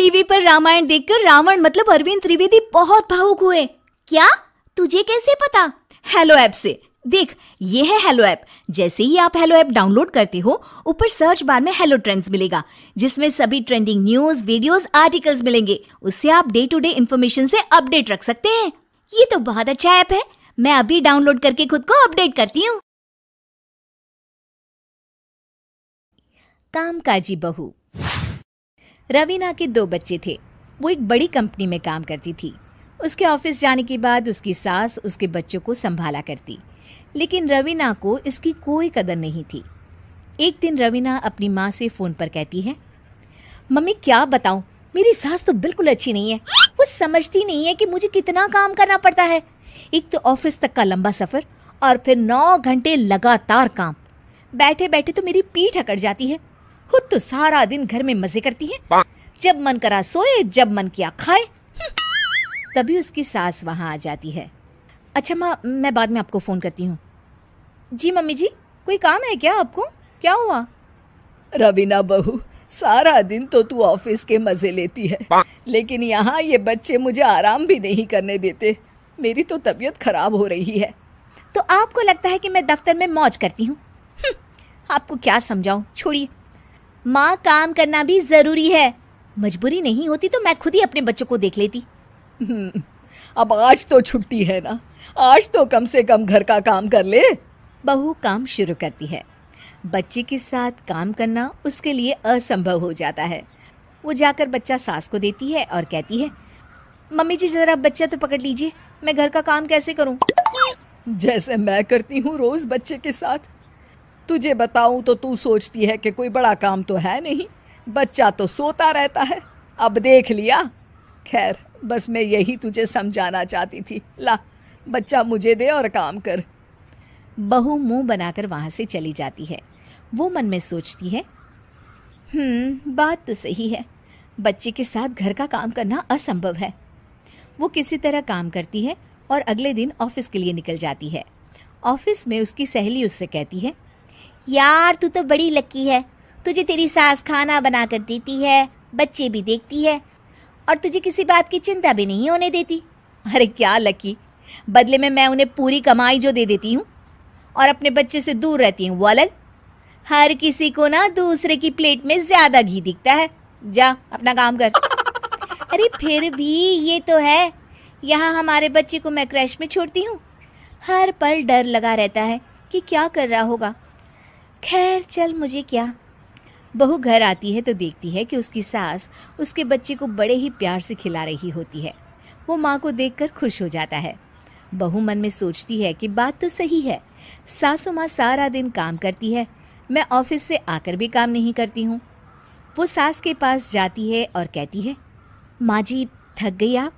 TV पर रामायण देखकर रावण मतलब अरविंद त्रिवेदी बहुत भावुक हुए। क्या? तुझे कैसे पता? हेलो ऐप से। देख, ये है हेलो ऐप। जैसे ही आप हेलो ऐप डाउनलोड करते हो, ऊपर सर्च बार में हेलो ट्रेंड्स मिलेगा, जिसमें सभी ट्रेंडिंग न्यूज, वीडियोस, आर्टिकल्स मिलेंगे। उससे आप डे टू डे इन्फॉर्मेशन से अपडेट रख सकते हैं। ये तो बहुत अच्छा ऐप है। मैं अभी डाउनलोड करके खुद को अपडेट करती हूँ। कामकाजी बहू। रवीना के 2 बच्चे थे। वो एक बड़ी कंपनी में काम करती थी। उसके ऑफिस जाने के बाद उसकी सास उसके बच्चों को संभाला करती, लेकिन रवीना को इसकी कोई कदर नहीं थी। एक दिन रवीना अपनी माँ से फोन पर कहती है, मम्मी क्या बताऊं, मेरी सास तो बिल्कुल अच्छी नहीं है। वो समझती नहीं है कि मुझे कितना काम करना पड़ता है। एक तो ऑफिस तक का लंबा सफर और फिर 9 घंटे लगातार काम। बैठे बैठे तो मेरी पीठ अकड़ जाती है। खुद तो सारा दिन घर में मजे करती है, जब मन करा सोए, जब मन किया खाए। तभी उसकी सास वहां आ जाती है। अच्छा माँ, मैं बाद में आपको फोन करती हूँ। जी मम्मी जी, कोई काम है क्या आपको? क्या हुआ? रवीना बहू, सारा दिन तो तू ऑफिस के मजे लेती है, लेकिन यहाँ ये बच्चे मुझे आराम भी नहीं करने देते। मेरी तो तबीयत खराब हो रही है। तो आपको लगता है कि मैं दफ्तर में मौज करती हूँ? आपको क्या समझाऊं, छोड़िए। माँ, काम करना भी जरूरी है। मजबूरी नहीं होती तो मैं खुद ही अपने बच्चों को देख लेती। अब आज तो छुट्टी है ना, आज तो कम से कम घर का काम कर ले। बहू काम शुरू करती है। बच्चे के साथ काम करना उसके लिए असंभव हो जाता है। वो जाकर बच्चा सास को देती है और कहती है, मम्मी जी जरा बच्चा तो पकड़ लीजिए, मैं घर का काम कैसे करूं? जैसे मैं करती हूँ रोज बच्चे के साथ। तुझे बताऊं तो तू सोचती है कि कोई बड़ा काम तो है नहीं, बच्चा तो सोता रहता है। अब देख लिया। खैर, बस मैं यही तुझे समझाना चाहती थी। ला, बच्चा मुझे दे और काम कर। बहू मुंह बनाकर वहां से चली जाती है। वो मन में सोचती है, बात तो सही है, बच्चे के साथ घर का काम करना असंभव है। वो किसी तरह काम करती है और अगले दिन ऑफिस के लिए निकल जाती है। ऑफिस में उसकी सहेली उससे कहती है, यार तू तो बड़ी लकी है, तुझे तेरी सास खाना बना कर देती है, बच्चे भी देखती है और तुझे किसी बात की चिंता भी नहीं होने देती। अरे क्या लकी, बदले में मैं उन्हें पूरी कमाई जो दे देती हूँ और अपने बच्चे से दूर रहती हूँ वो अलग। हर किसी को ना दूसरे की प्लेट में ज्यादा घी दिखता है। जा अपना काम कर। अरे फिर भी ये तो है, यहाँ हमारे बच्चे को मैं क्रैश में छोड़ती हूँ, हर पल डर लगा रहता है कि क्या कर रहा होगा। खैर चल, मुझे क्या। बहू घर आती है तो देखती है कि उसकी सास उसके बच्चे को बड़े ही प्यार से खिला रही होती है। वो माँ को देखकर खुश हो जाता है। बहू मन में सोचती है कि बात तो सही है, सासू माँ सारा दिन काम करती है, मैं ऑफिस से आकर भी काम नहीं करती हूँ। वो सास के पास जाती है और कहती है, माँ जी थक गई आप?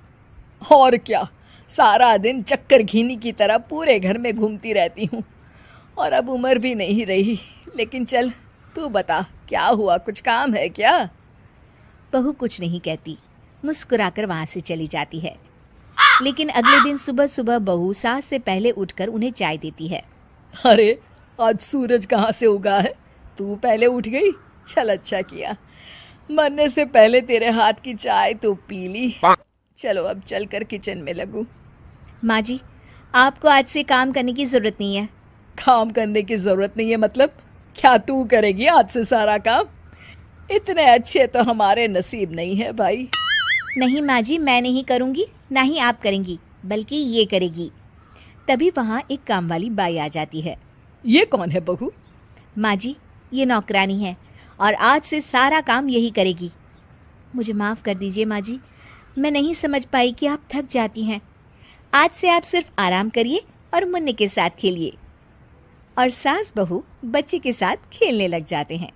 और क्या, सारा दिन चक्कर घीनी की तरह पूरे घर में घूमती रहती हूँ और अब उम्र भी नहीं रही। लेकिन चल तू बता, क्या हुआ, कुछ काम है क्या? बहू कुछ नहीं कहती, मुस्कुराकर वहां से चली जाती है। लेकिन अगले दिन सुबह सुबह बहू सास से पहले उठकर उन्हें चाय देती है। अरे आज सूरज कहाँ से उगा है, तू पहले उठ गई। चल अच्छा किया, मरने से पहले तेरे हाथ की चाय तो पी ली। चलो अब चलकर किचन में लगूं। माँ जी, आपको आज से काम करने की जरूरत नहीं है। काम करने की जरूरत नहीं है मतलब? क्या तू करेगी आज से सारा काम? इतने अच्छे तो हमारे नसीब नहीं है भाई। नहीं माँ जी, मैं नहीं करूँगी, ना ही आप करेंगी, बल्कि ये करेगी। तभी वहाँ एक काम वाली बाई आ जाती है। ये कौन है बहू? माँ जी, ये नौकरानी है और आज से सारा काम यही करेगी। मुझे माफ़ कर दीजिए माँ जी, मैं नहीं समझ पाई कि आप थक जाती हैं। आज से आप सिर्फ आराम करिए और मुन्ने के साथ खेलिए। और सास बहू बच्चे के साथ खेलने लग जाते हैं।